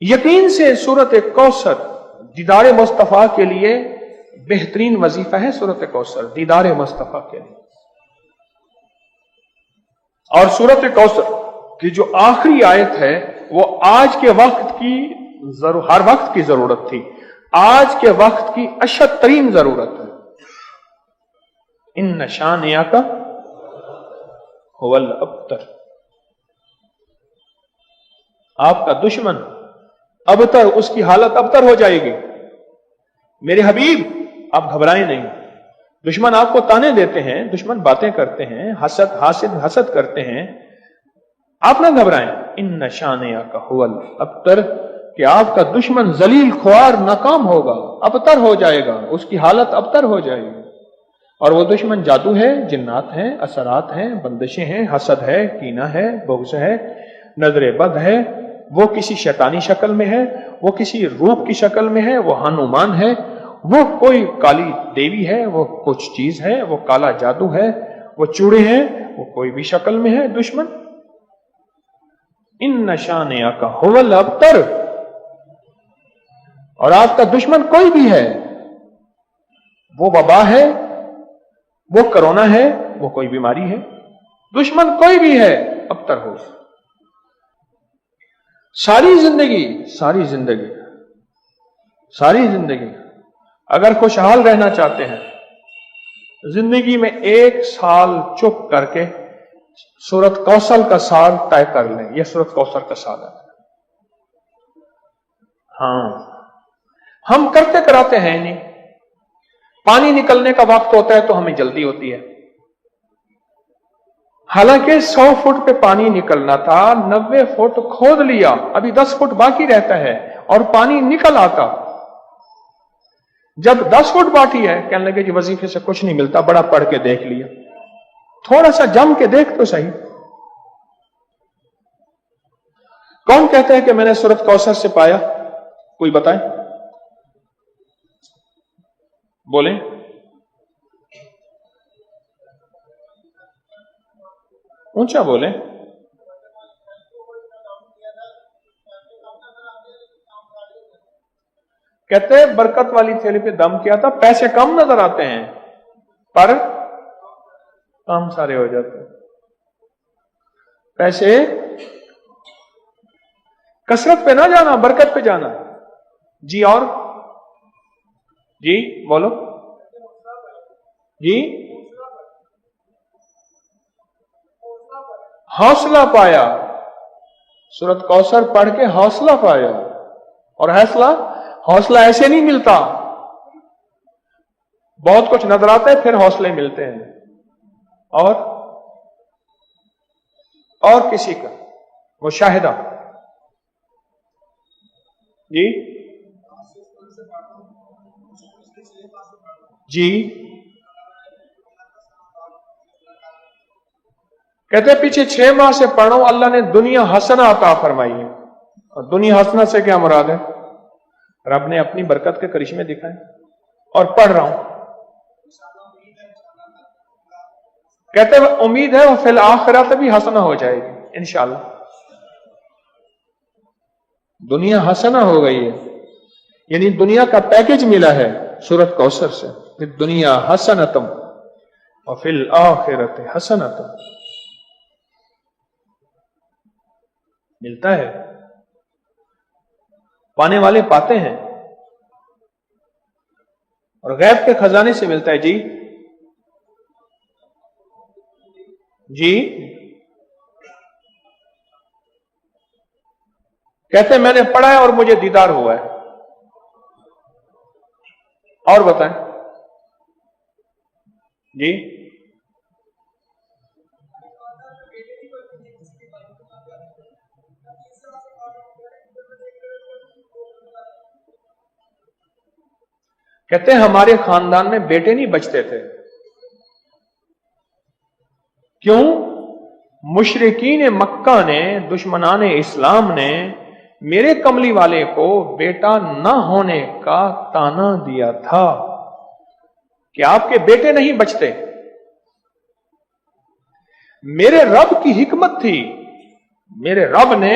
یقین سے سورت کوثر دیدار مصطفیٰ کے لیے بہترین وظیفہ ہے. سورت کوثر دیدار مصطفیٰ کے لیے. اور سورت کوثر کی جو آخری آیت ہے وہ آج کے وقت کی ہر وقت کی ضرورت تھی، آج کے وقت کی اشد ترین ضرورت ہے. ان شانئک هو الابتر. آپ کا دشمن ابتر، اس کی حالت ابتر ہو جائے گی. میرے حبیب آپ گھبرائیں نہیں. دشمن آپ کو تانے دیتے ہیں، دشمن باتیں کرتے ہیں، حسد کرتے ہیں، آپ نہ گھبرائیں. ان شانئک هو الابتر، کہ آپ کا دشمن ذلیل خوار ناکام ہوگا، ابتر ہو جائے گا، اس کی حالت ابتر ہو جائے گی. اور وہ دشمن جادو ہے، جنات ہیں، اثرات ہیں، بندشیں ہیں، حسد ہے، کینہ ہے، بغض ہے، نظر بد ہے، وہ کسی شیطانی شکل میں ہے، وہ کسی روپ کی شکل میں ہے، وہ ہنومان ہے، وہ کوئی کالی دیوی ہے، وہ کچھ چیز ہے، وہ کالا جادو ہے، وہ چوڑے ہیں، وہ کوئی بھی شکل میں ہے دشمن. ان شانئک هو الابتر. اور آپ کا دشمن کوئی بھی ہے، وہ وبا ہے، وہ کرونا ہے، وہ کوئی بیماری ہے، دشمن کوئی بھی ہے ابتر ہو. ساری زندگی اگر خوشحال رہنا چاہتے ہیں، زندگی میں 1 سال چپ کر کے سورت کوثر کا سال طے کر لیں. یہ سورت کوثر کا سال ہے. ہاں، ہم کرتے کراتے ہیں نہیں. پانی نکلنے کا وقت ہوتا ہے تو ہمیں جلدی ہوتی ہے، حالانکہ 100 فٹ پہ پانی نکلنا تھا، 90 فٹ کھود لیا، ابھی 10 فٹ باقی رہتا ہے اور پانی نکل آتا. جب 10 فٹ باقی ہے کہنے لگے جی وظیفے سے کچھ نہیں ملتا، بڑا پڑھ کے دیکھ لیا. تھوڑا سا جم کے دیکھ تو صحیح. کون کہتا ہے کہ میں نے سورت کوثر سے پایا؟ کوئی بتائیں، بولیں. اونچا بولیں. کہتے ہیں برکت والی تھیلی پہ دم کیا تھا، پیسے کم نظر آتے ہیں پر کام سارے ہو جاتے ہیں. پیسے کثرت پہ نہ جانا، برکت پہ جانا. جی اور جی بولو جی. حوصلہ پایا، سورت کوثر پڑھ کے حوصلہ پایا. اور حوصلہ ایسے نہیں ملتا، بہت کچھ نظر آتا ہے پھر حوصلے ملتے ہیں. اور کسی کا مشاہدہ. جی جی کہتے ہیں پیچھے 6 ماہ سے پڑھ رہا ہوں، اللہ نے دنیا حسنہ عطا فرمائی ہے. اور دنیا حسنہ سے کیا مراد ہے؟ رب نے اپنی برکت کے کرشمے دکھائے. اور پڑھ رہا ہوں، کہتے ہیں امید ہے وہ فی الآخرۃ بھی حسنہ ہو جائے گی انشاءاللہ. دنیا حسنہ ہو گئی ہے، یعنی دنیا کا پیکج ملا ہے سورت کوثر سے. دنیا حسنتم وفی الآخرۃ حسنتم ملتا ہے. پانے والے پاتے ہیں، اور غیب کے خزانے سے ملتا ہے. جی جی کہتے ہیں میں نے پڑھا ہے اور مجھے دیدار ہوا ہے. اور بتائیں جی. کہتے ہیں ہمارے خاندان میں بیٹے نہیں بچتے تھے. کیوں؟ مشرکین مکہ نے، دشمنان اسلام نے میرے کملی والے کو بیٹا نہ ہونے کا تانا دیا تھا کہ آپ کے بیٹے نہیں بچتے. میرے رب کی حکمت تھی، میرے رب نے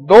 2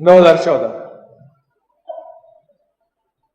2014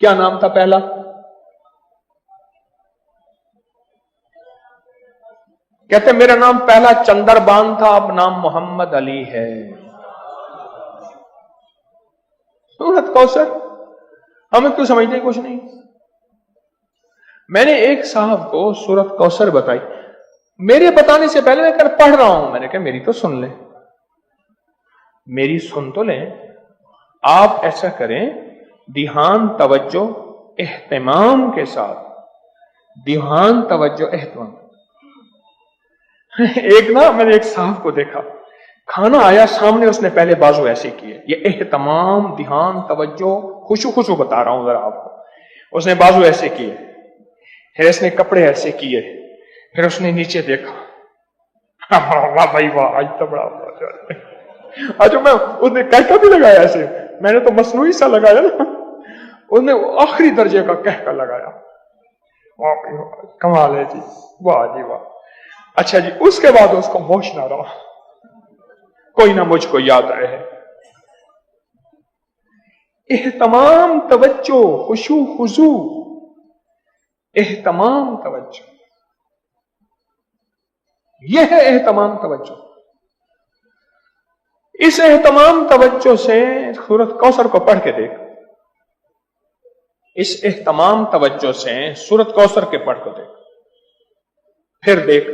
کیا نام تھا پہلا؟ کہتے میرا نام پہلا چندربان تھا، اب نام محمد علی ہے۔ سورت کوثر ہمیں کیوں سمجھتے کچھ نہیں؟ میں نے ایک صاحب کو سورت کوثر بتائی، میرے بتانے سے پہلے میں کل پڑھ رہا ہوں، میں نے کہا میری تو سن لیں، میری سن تو لیں۔ آپ ایسا کریں، دھیان، توجہ، اہتمام کے ساتھ، دھیان، توجہ، اہتمام۔ ایک نا میں نے ایک صاحب کو دیکھا، کھانا آیا سامنے، اس نے پہلے بازو ایسے کیے، یہ اہتمام، دھیان، توجہ، خشوع بتا رہا ہوں ذرا آپ کو۔ اس نے بازو ایسے کیے، پھر اس نے کپڑے ایسے کیے، پھر اس نے نیچے دیکھا، واہ بھائی واہ، آج تو بڑا آج میں اس نے کہکا بھی لگایا ایسے، میں نے تو مصنوعی سا لگایا نا، اس نے آخری درجے کا کہکا لگایا، کمال ہے جی، واہ جی واہ۔ اچھا جی، اس کے بعد اس کو ہوش نہ رہا، کوئی نہ مجھ کو یاد رہے۔ اہتمام، توجہ، خشوع خضوع، اہتمام، توجہ، یہ ہے اہتمام توجہ۔ اس اہتمام توجہ سے سورت کوثر کو پڑھ کے دیکھ، اس اہتمام توجہ سے سورت کوثر کے پڑھ کو دیکھ، پھر دیکھ،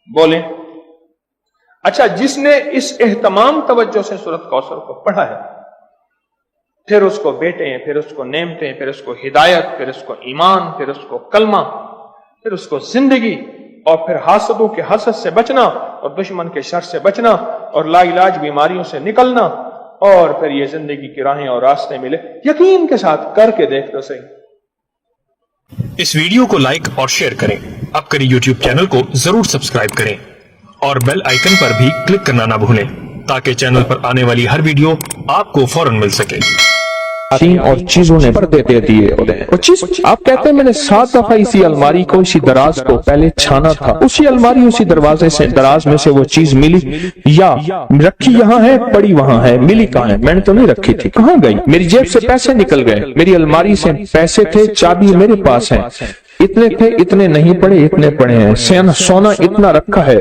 بولیں۔ اچھا، جس نے اس اہتمام توجہ سے سورت کوثر کو پڑھا ہے، پھر اس کو بیٹے ہیں، پھر اس کو نعمتیں، پھر اس کو ہدایت، پھر اس کو ایمان، پھر اس کو کلمہ، پھر اس کو زندگی، اور پھر حاسدوں کے حسد سے بچنا، اور دشمن کے شر سے بچنا، اور لا علاج بیماریوں سے نکلنا، اور پھر یہ زندگی کی راہیں اور راستے ملے۔ یقین کے ساتھ کر کے دیکھ تو صحیح۔ اس ویڈیو کو لائک اور شیئر کریں، اب کریں یوٹیوب چینل کو ضرور سبسکرائب کریں، اور بیل آئیکن پر بھی کلک کرنا نہ بھولیں تاکہ چینل پر آنے والی ہر ویڈیو آپ کو فوراً مل سکے۔ اور چیزوں نے پردے دے دیے ہوتے ہیں۔ آپ کہتے ہیں میں نے 7 دفعہ اسی الماری کو، اسی دراز کو پہلے چھانا تھا، اسی الماری، اسی دروازے سے، دراز میں سے وہ چیز ملی، یا رکھی یہاں ہے، پڑی وہاں ہے، ملی کہاں ہے؟ میں نے تو نہیں رکھی تھی، کہاں گئی؟ میری جیب سے پیسے نکل گئے، میری الماری سے پیسے تھے، چابی میرے پاس ہے، اتنے تھے، اتنے نہیں پڑے، اتنے پڑے ہیں، سونا اتنا رکھا ہے،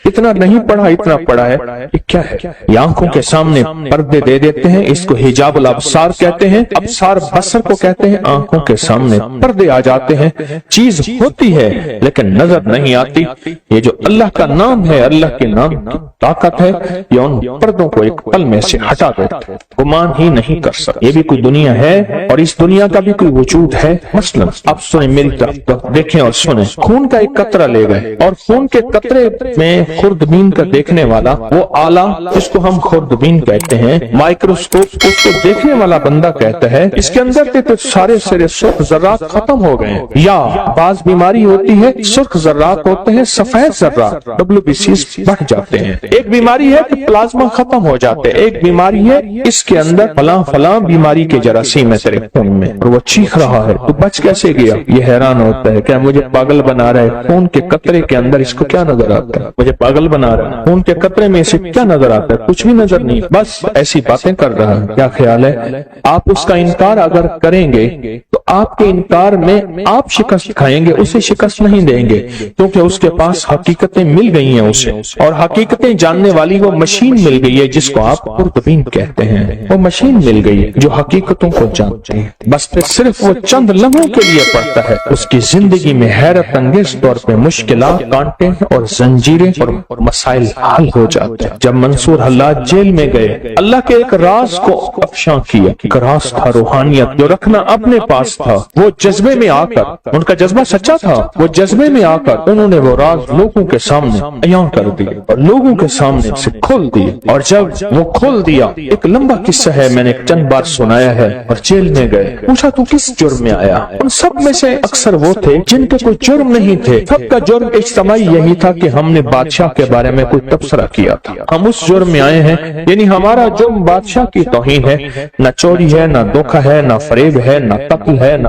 اتنا نہیں پڑا، اتنا پڑا ہے۔ یہ کیا ہے؟ یہ آنکھوں کے سامنے پردے دے دیتے ہیں، اس کو حجاب الابصار کہتے ہیں، ابصار بصر کو کہتے ہیں۔ آنکھوں کے سامنے پردے آ جاتے ہیں، چیز ہوتی ہے لیکن نظر نہیں آتی۔ یہ جو اللہ کا نام ہے، اللہ کے نام کی طاقت ہے، یہ ان پردوں کو ایک پل میں سے ہٹا دیتا ہے، گمان ہی نہیں کر سکتا۔ یہ بھی کوئی دنیا ہے، اور اس دنیا کا بھی کوئی وجود ہے۔ مثلا اب سنیں میری طرف، دیکھیں اور سنیں، خون کا ایک قطرہ لے گئے، اور خون کے قطرے میں خوردبین کا دیکھنے والا وہ آلہ، جس کو ہم خوردبین کہتے ہیں، مائکروسکوپ، اس کو دیکھنے والا بندہ کہتا ہے اس کے اندر کے تو سارے سرخ ذرات ختم ہو گئے ہیں۔ یا بعض بیماری ہوتی ہے، سرخ ذرات ہوتے ہیں، سفید ذرات WBCs بڑھ جاتے ہیں۔ ایک بیماری ہے کہ پلازما ختم ہو جاتے ہیں، ایک بیماری ہے اس کے اندر فلاں بیماری کے جراثیم ہے تیرے خون میں، اور وہ چیخ رہا ہے، تو بچ کیسے گیا؟ یہ حیران ہوتا ہے، کیا مجھے پاگل بنا رہا ہے؟ خون کے قطرے کے اندر اس کو کیا نظر آتا ہے؟ مجھے پاگل بنا رہا ہے، خون کے قطرے میں اسے کیا نظر آتا ہے؟ کچھ بھی نظر نہیں، بس ایسی باتیں کر رہا ہے۔ کیا خیال ہے؟ آپ اس کا انکار اگر کریں گے تو آپ کے انکار میں آپ شکست کھائیں گے، اسے شکست نہیں دیں گے، کیونکہ اس کے پاس حقیقتیں مل گئی ہیں اسے، اور حقیقتیں جاننے والی وہ مشین مل گئی ہے جس کو آپ خوردبین کہتے ہیں۔ وہ مشین مل گئی ہے جو حقیقتوں کو جانتے ہیں، بس پھر صرف وہ چند لمحوں کے لیے پڑتا ہے، اس کی زندگی میں حیرت انگیز طور پہ مشکلات، کانٹے اور زنجیریں اور مسائل حل ہو جاتے ہیں۔ جب منصور حلاج جیل میں گئے، اللہ کے ایک راز کو افشاں کیا، ایک راز تھا روحانیت جو رکھنا اپنے پاس تھا، وہ جذبے میں آ کر، ان کا جذبہ سچا تھا، وہ جذبے میں آ کر انہوں نے وہ راز لوگوں کے سامنے عیاں کر دیے اور لوگوں کے سامنے سے کھول دیے۔ اور جب وہ کھول دیا، ایک لمبا قصہ ہے، میں نے چند بار سنایا ہے، اور جیل میں گئے، پوچھا تو کس جرم میں آیا؟ ان سب میں سے اکثر وہ تھے جن کے کوئی جرم نہیں تھے، سب کا جرم اجتماعی یہی تھا کہ ہم نے بادشاہ کے بارے میں کوئی تبصرہ کیا تھا، ہم اس جرم میں آئے ہیں، یعنی ہمارا جرم بادشاہ کی توہین ہے، نہ چوری ہے، نہ دھوکہ ہے، نہ فریب ہے، نہ قتل ہے نہ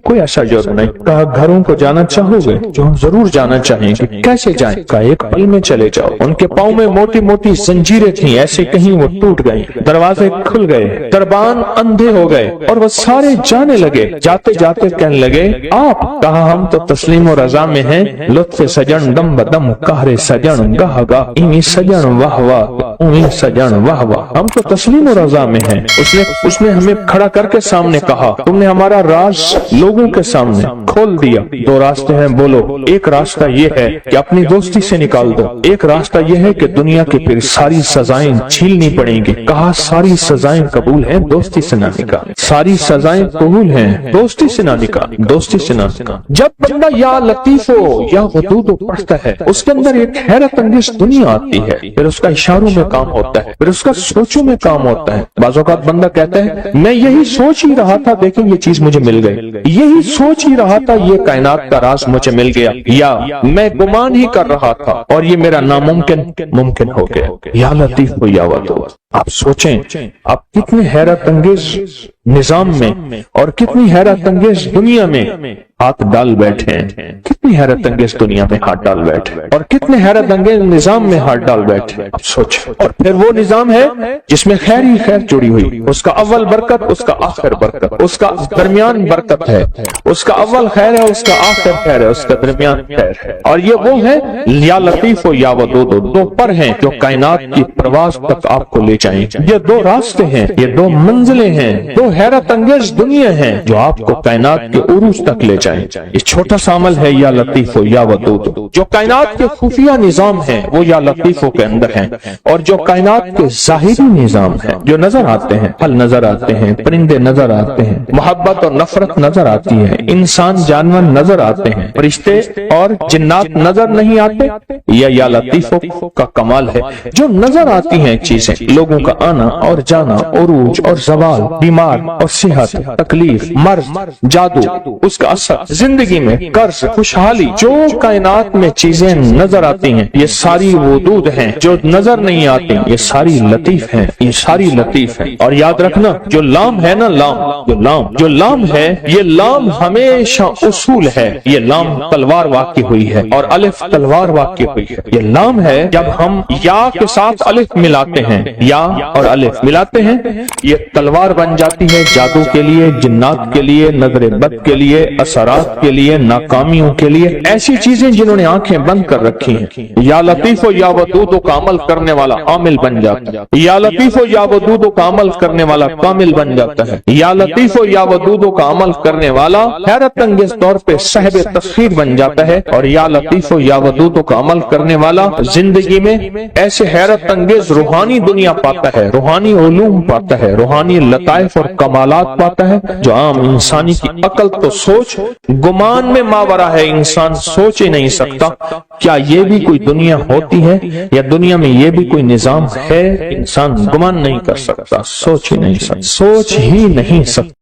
کوئی ایسا جرم نہیں. کہا گھروں کو جانا چاہو گے؟ جو ہم ضرور جانا چاہیں گے. کیسے جائیں؟ کہا ایک پل میں چلے جاؤ. ان کے پاؤں میں موٹی موٹی زنجیریں تھیں، ایسے کہیں وہ ٹوٹ گئی، دروازے کھل گئے، دربان اندھے ہو گئے اور وہ سارے جانے لگے. جاتے جاتے کہنے لگے آپ. کہا ہم تو تسلیم و رضا میں ہیں. لطف سجن دم بدم قہر سجن گاہ گاہ ایمی سجن واہ واہ ایمی سجن واہ واہ. ہم تو تسلیم و رضا میں ہیں. اس نے ہمیں کھڑا کر کے سامنے کہا تم نے ہمارا راز لوگوں کے سامنے کھول دیا. دو راستے ہیں بولو. ایک راستہ یہ ہے کہ اپنی دوستی سے نکال دو، ایک راستہ یہ ہے کہ دنیا کی پھر ساری سزائیں جھیلنی پڑیں گی. کہا ساری سزائیں قبول ہیں، دوستی سے نہ نکال. ساری سزائیں قبول ہیں، دوستی سے نہ نکال، دوستی سے نہ نکال. جب بندہ یا لطیف ہو یا ودود پڑھتا ہے اس کے اندر ایک حیرت انگیز دنیا آتی ہے. پھر اس کا اشاروں میں کام ہوتا ہے، پھر اس کا سوچوں میں کام ہوتا ہے. بعض اوقات بندہ کہتا ہے میں یہی سوچ ہی رہا تھا، دیکھیں یہ چیز مجھے مل گئی، یہی سوچ ہی رہا تھا یہ کائنات کا راز مجھے مل گیا، یا میں گمان ہی کر رہا تھا اور یہ میرا ناممکن ممکن ہو گیا. یا لطیف ہو یا ودود. آپ سوچیں آپ کتنے حیرت انگیز نظام میں اور کتنی حیرت انگیز دنیا میں ہاتھ ڈال بیٹھے ہیں، کتنی حیرت انگیز دنیا میں ہاتھ ڈال بیٹھے اور کتنے حیرت انگیز نظام میں ہاتھ ڈال بیٹھے. اب سوچیں. اور پھر وہ نظام ہے جس میں خیر ہی خیر جڑی ہوئی، اس کا اول برکت، اس کا آخر برکت، اس کا درمیان برکت ہے، اس کا اول خیر ہے، اس کا آخر خیر ہے، اس کا درمیان خیر ہے. اور یہ وہ ہے یا لطیف ہو یا ودود، دو پر ہیں جو کائنات کی پرواز تک آپ کو لے جائیں. یہ دو راستے ہیں، یہ دو منزلیں ہیں، دو حیرت انگیز دنیا ہیں جو آپ کو کائنات کے عروج تک لے جائیں. یہ چھوٹا سا عمل ہے یا لطیف ہو یا ودود. جو کائنات کے خفیہ نظام ہیں وہ یا لطیف ہو کے اندر ہیں، اور جو کائنات کے ظاہری نظام ہیں جو نظر آتے ہیں، پھل نظر آتے ہیں، پرندے نظر آتے ہیں، محبت اور نفرت نظر آتی ہے، انسان جانور نظر آتے ہیں، فرشتے اور جنات نظر نہیں آتے. یہ یا لطیف ہو کا کمال ہے. جو نظر آتی ہیں چیزیں، لوگوں کا آنا اور جانا، عروج اور زوال، بیمار اور صحت، تکلیف، مرض، جادو، اس کا اثر زندگی میں، قرض، خوشحالی، جو کائنات میں چیزیں نظر آتی ہیں یہ ساری ودود ہیں. جو نظر نہیں آتی یہ ساری لطیف ہیں، یہ ساری لطیف ہیں. اور یاد رکھنا جو لام ہے نا، جو لام ہے، یہ لام ہمیشہ اصول ہے. یہ لام تلوار واقع ہوئی ہے اور الف تلوار واقع ہوئی ہے. یہ لام ہے جب ہم یا کے ساتھ الف ملاتے ہیں، یا اور الف ملاتے ہیں یہ تلوار بن جاتی ہے جادو کے لیے، جنات کے لیے، نظر بد کے لیے، اثرات کے لیے، ناکامیوں کے لیے، ایسی چیزیں جنہوں نے آنکھیں بند کر رکھی ہیں. یا لطیف و یا ودود کا عمل کرنے والا عامل بن جاتا ہے. یا لطیف و یا ودود کا عمل کرنے والا کامل بن جاتا ہے. یا لطیف و یا ودود کا عمل کرنے والا حیرت انگیز طور پہ صاحب تسخیر بن جاتا ہے. اور یا لطیف و یا ودود کا عمل کرنے والا زندگی میں ایسے حیرت انگیز روحانی دنیا پاتا ہے، روحانی علوم پاتا ہے، روحانی لطائف اور کمالات پاتا ہے جو عام انسانی کی عقل تو سوچ گمان میں ماورا ہے. انسان سوچ ہی نہیں سکتا کیا یہ بھی کوئی دنیا ہوتی ہے یا دنیا میں یہ بھی کوئی نظام ہے. انسان گمان نہیں کر سکتا، سوچ ہی نہیں سکتا.